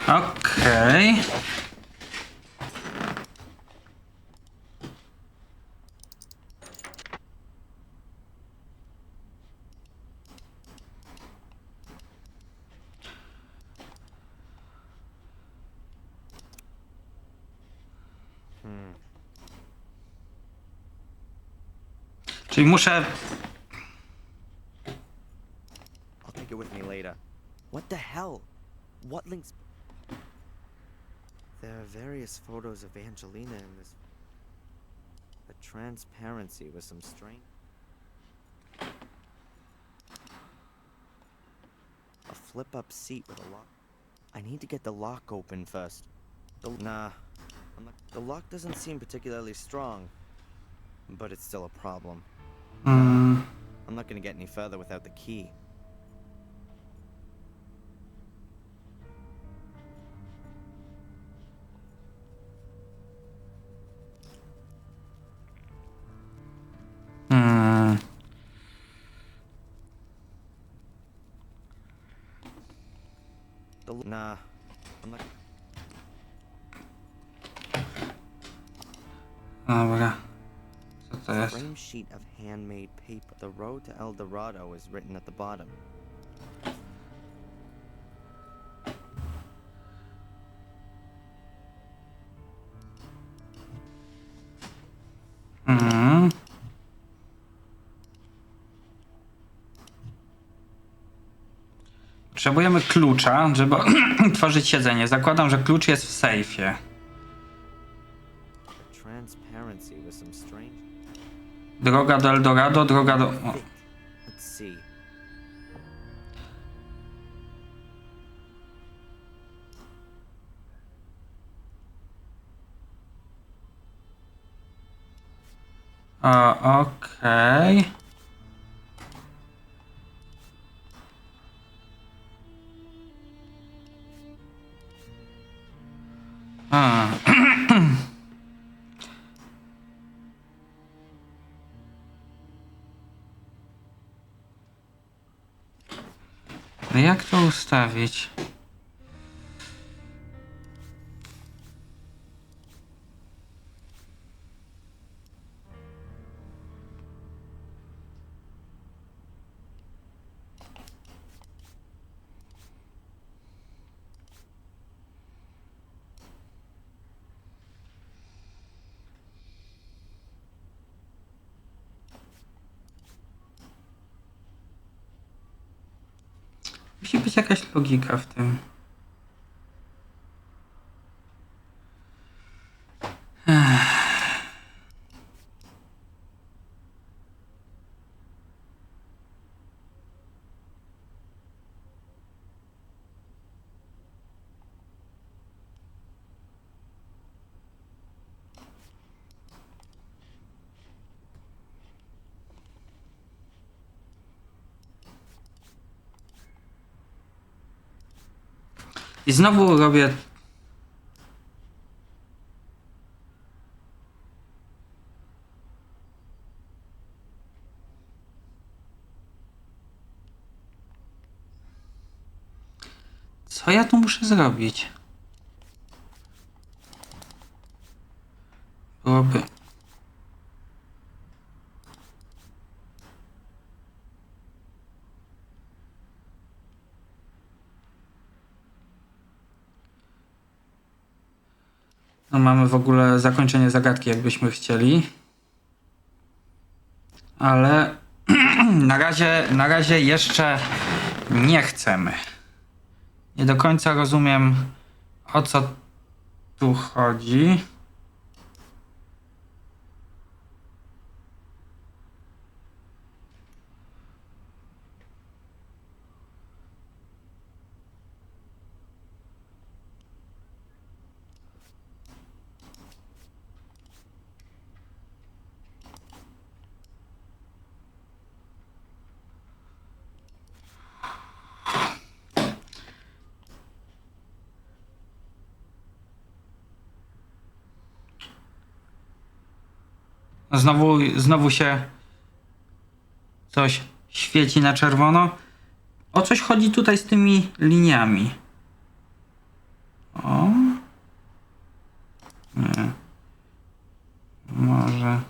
Speaker 1: Okej. Czyli muszę...
Speaker 2: I'll take it with me later. What the hell? What links... There are various photos of Angelina in this. The transparency was some strange. A flip-up seat with a lock. I need to get the lock open first. The lock doesn't seem particularly strong, but it's still a problem. I'm not gonna get any further without the key. I'm not.
Speaker 1: Dobra. Co to jest?
Speaker 2: Frame sheet of handmade paper. The road to El Dorado is written at the bottom.
Speaker 1: Potrzebujemy klucza, żeby tworzyć siedzenie. Zakładam, że klucz jest w sejfie.
Speaker 2: The transparency was some strange.
Speaker 1: Droga do Eldorado, droga do... O.
Speaker 2: Let's see.
Speaker 1: Okej. No jak to ustawić? Musi być jakaś logika w tym. I znowu robię... Co ja tu muszę zrobić? Byłoby... No mamy w ogóle zakończenie zagadki, jakbyśmy chcieli. Ale na razie jeszcze nie chcemy. Nie do końca rozumiem, o co tu chodzi. Znowu się coś świeci na czerwono. O coś chodzi tutaj z tymi liniami. O. Nie. Może.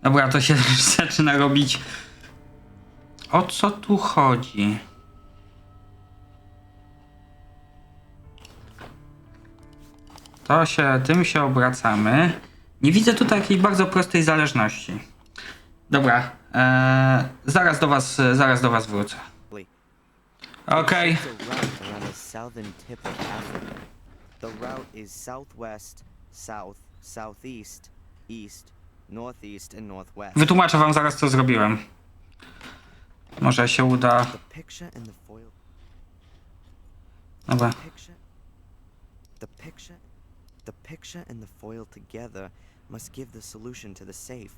Speaker 1: Dobra, to się zaczyna robić. O co tu chodzi? Tym się obracamy. Nie widzę tutaj takiej bardzo prostej zależności. Dobra, zaraz do was wrócę. Okej.
Speaker 2: It's a route around the southern tip of Africa. The route is southwest, south, southeast, east, northeast, and northwest.
Speaker 1: Wytłumaczę wam zaraz, co zrobiłem. Może się uda.
Speaker 2: The picture and the foil.
Speaker 1: Dobra.
Speaker 2: The picture and the foil together must give the solution to the safe.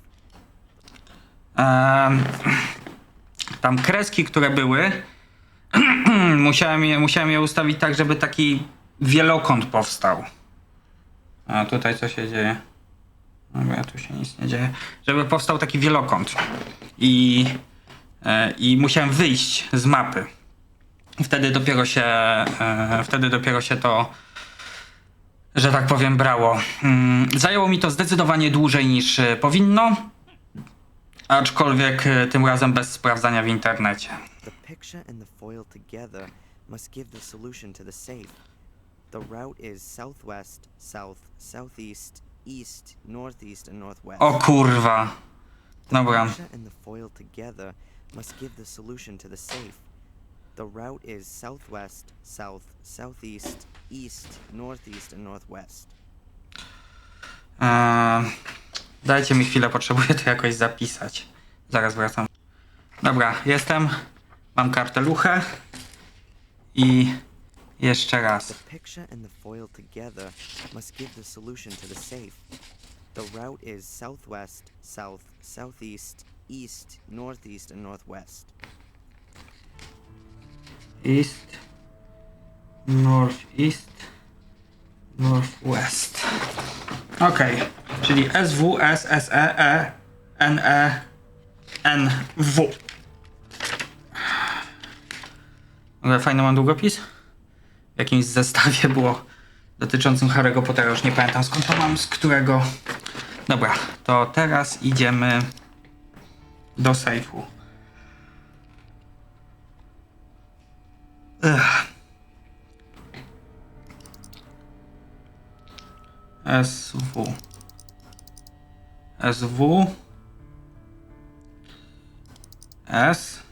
Speaker 1: Tam kreski, które były, musiałem je ustawić tak, żeby taki wielokąt powstał. A tutaj co się dzieje? Dobra, tu się nic nie dzieje. Żeby powstał taki wielokąt. I musiałem wyjść z mapy. Wtedy dopiero się to, że tak powiem, brało. Zajęło mi to zdecydowanie dłużej niż powinno. Aczkolwiek tym razem bez sprawdzania w internecie.
Speaker 2: The picture and the foil together must give the solution to the safe. The route is southwest, south, southeast, east, northeast, and northwest.
Speaker 1: O kurwa. Dobra.
Speaker 2: The picture and the foil together must give the solution to the safe. The route is southwest, south, southeast, east, northeast, and northwest.
Speaker 1: Dajcie mi chwilę, potrzebuję to jakoś zapisać. Zaraz wracam. Dobra, jestem. Mam karteluchę. I jeszcze raz.
Speaker 2: The picture and the foil together must give the solution to the safe. The route is southwest, south, southeast, east, northeast, and northwest.
Speaker 1: East, northeast, northwest. Okej, czyli SW, SSE, NE, NW. Ale fajny mam długopis. W jakimś zestawie było dotyczącym Harry'ego Pottera. Już nie pamiętam skąd to mam, z którego. Dobra, to teraz idziemy do sejfu. SW SW S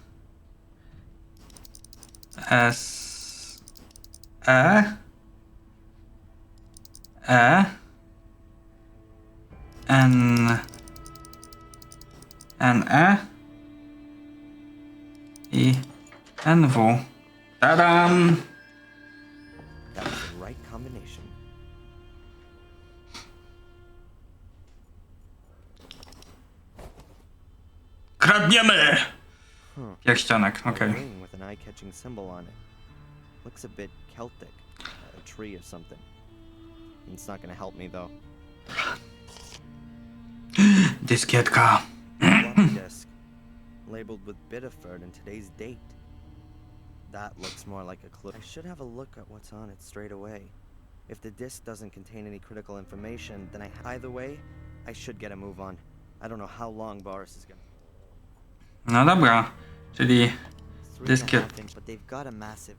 Speaker 1: S E E N N E I NW. Tadam!
Speaker 2: That was the right combination.
Speaker 1: Kradniemy! Pierścionek, okej.
Speaker 2: A ring with an eye-catching symbol on it. Looks a bit Celtic, a tree or something. It's not gonna help me though.
Speaker 1: Dyskietka.
Speaker 2: Floppy disk, labeled with Biddeford and today's date. That looks more like a clue. I should have a look at what's on it straight away. If the disk doesn't contain any critical information, then either way, I should get a move on. I don't know how long Boris is gonna.
Speaker 1: No dobra, czyli
Speaker 2: 3.5 inch, but they've got a massive.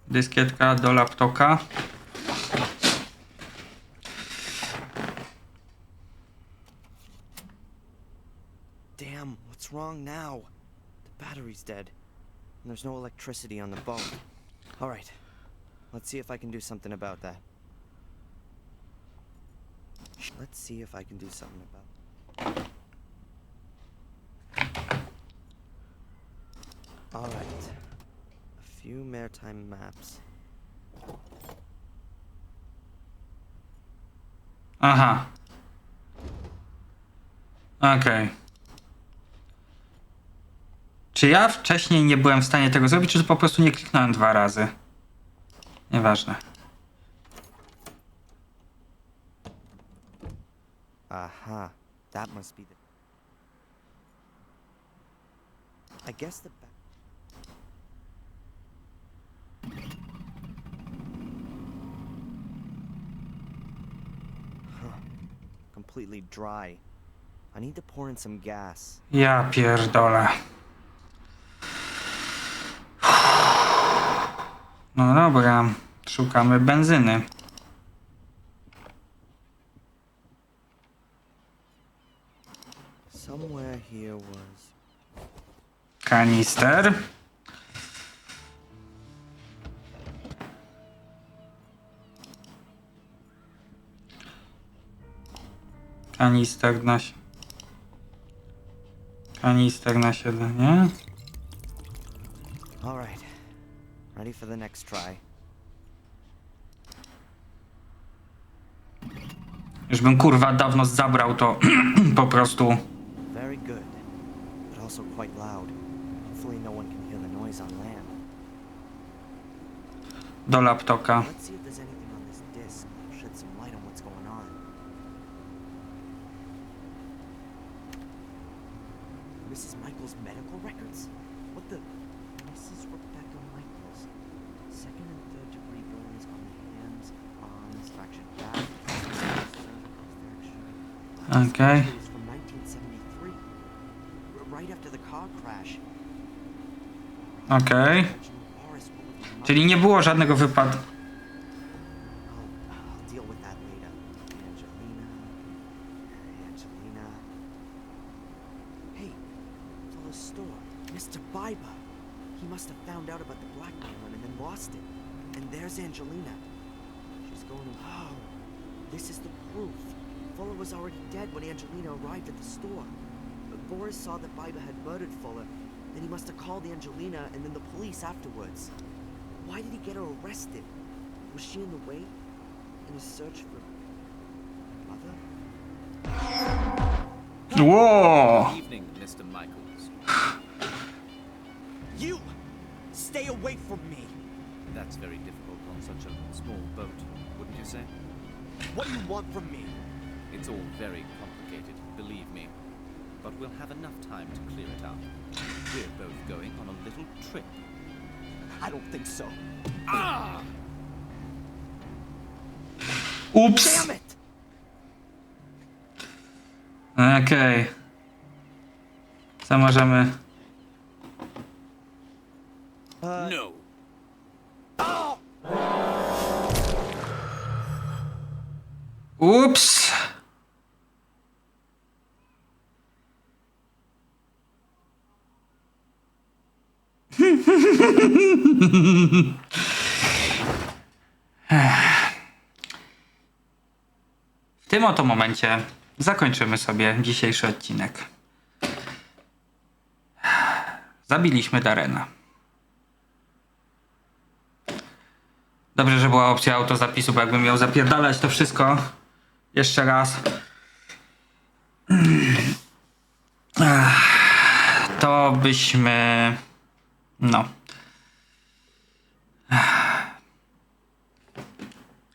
Speaker 1: dyskietka do laptopa.
Speaker 2: Damn, what's wrong now? The battery's dead. And there's no electricity on the boat. Alright, let's see if I can do something about that. Let's see if I can do something about it. Alright. A few maritime maps.
Speaker 1: Aha. Okej. Czy ja wcześniej nie byłem w stanie tego zrobić, czy po prostu nie kliknąłem 2 razy? Nieważne.
Speaker 2: Aha, that must be the. I guess the. Huh. Completely dry. I need to pour in some gas.
Speaker 1: Ja pierdolę. No dobra, szukamy benzyny.
Speaker 2: Somewhere here was...
Speaker 1: Kanister. Kanister na siedzenie.
Speaker 2: All right. Ready for the next try.
Speaker 1: Już bym kurwa dawno zabrał to po prostu.
Speaker 2: Very good, but also quite loud. Hopefully no one can hear the noise on land.
Speaker 1: Do laptopa.
Speaker 2: Let's see if there's anything on this disc that'll shed some light on what's going on. Mrs. Michael's medical records? What the? Mrs. Rebecca Michaels. Second and third degree burns on the hands, arms, fractured back, cervical fracture.
Speaker 1: Okay.
Speaker 2: It was from 1973. Right after the car crash.
Speaker 1: Okej. Czyli nie było żadnego wypadku.
Speaker 2: I'll deal with that later. Angelina. Hey, for the store, Mr. Biber. He must have found out about the blackmailing and then lost it. And there's Angelina. She's going to... Oh, this is the proof. Fuller was already dead when Angelina arrived at the store. But Boris saw that Biber had murdered Fuller. Then he must have called Angelina and then the police afterwards. Why did he get her arrested? Was she in the way? In his search for... mother?
Speaker 1: Whoa!
Speaker 5: Good evening, Mr. Michaels.
Speaker 2: You! Stay away from me!
Speaker 5: That's very difficult on such a small boat, wouldn't you say?
Speaker 2: What do you want from me?
Speaker 5: It's all very complicated, believe me. But we'll have enough time to clear it up. We're both going on a little trip.
Speaker 2: I don't think so.
Speaker 1: Ups!
Speaker 2: Damn it!
Speaker 1: Okej. Co możemy...
Speaker 5: No!
Speaker 1: Ups! W tym oto momencie zakończymy sobie dzisiejszy odcinek. Zabiliśmy Darrena. Dobrze, że była opcja autozapisu, bo jakbym miał zapierdalać to wszystko jeszcze raz, to byśmy... no.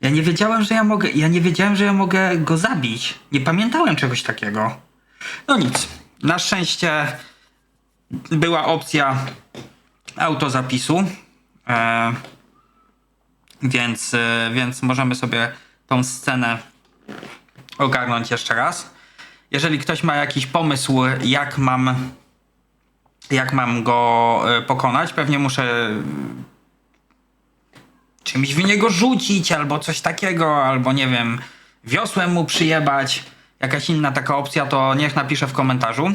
Speaker 1: Ja nie wiedziałem, że ja mogę go zabić. Nie pamiętałem czegoś takiego. No nic. Na szczęście była opcja autozapisu. Więc możemy sobie tą scenę ogarnąć jeszcze raz. Jeżeli ktoś ma jakiś pomysł, jak mam go pokonać, pewnie muszę czymś w niego rzucić, albo coś takiego, albo nie wiem, wiosłem mu przyjebać, jakaś inna taka opcja, to niech napisze w komentarzu.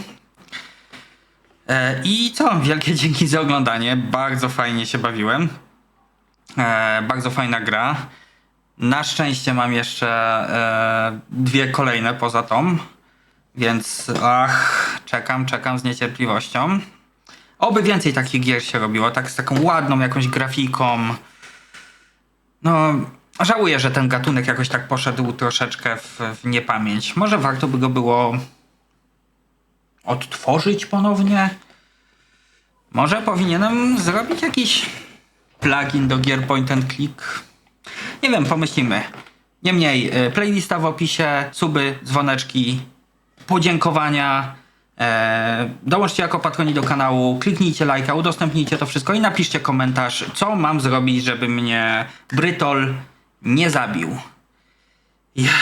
Speaker 1: I co? Wielkie dzięki za oglądanie. Bardzo fajnie się bawiłem. Bardzo fajna gra. Na szczęście mam jeszcze dwie kolejne poza tą. Więc czekam z niecierpliwością. Oby więcej takich gier się robiło, tak z taką ładną jakąś grafiką. No, żałuję, że ten gatunek jakoś tak poszedł troszeczkę w niepamięć. Może warto by go było odtworzyć ponownie? Może powinienem zrobić jakiś plugin do gier point and click? Nie wiem, pomyślimy. Niemniej, playlista w opisie, suby, dzwoneczki, podziękowania. Dołączcie jako patroni do kanału, kliknijcie lajka, udostępnijcie to wszystko i napiszcie komentarz, co mam zrobić, żeby mnie Brytol nie zabił. Ja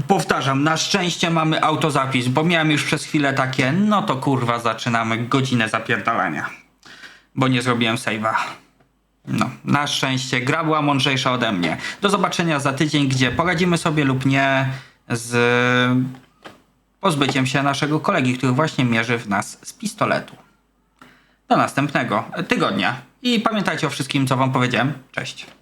Speaker 1: powtarzam, na szczęście mamy autozapis, bo miałem już przez chwilę takie, no to kurwa zaczynamy godzinę zapierdalania. Bo nie zrobiłem save'a. No, na szczęście gra była mądrzejsza ode mnie. Do zobaczenia za tydzień, gdzie poradzimy sobie lub nie z pozbyciem się naszego kolegi, który właśnie mierzy w nas z pistoletu. Do następnego tygodnia. I pamiętajcie o wszystkim, co wam powiedziałem. Cześć.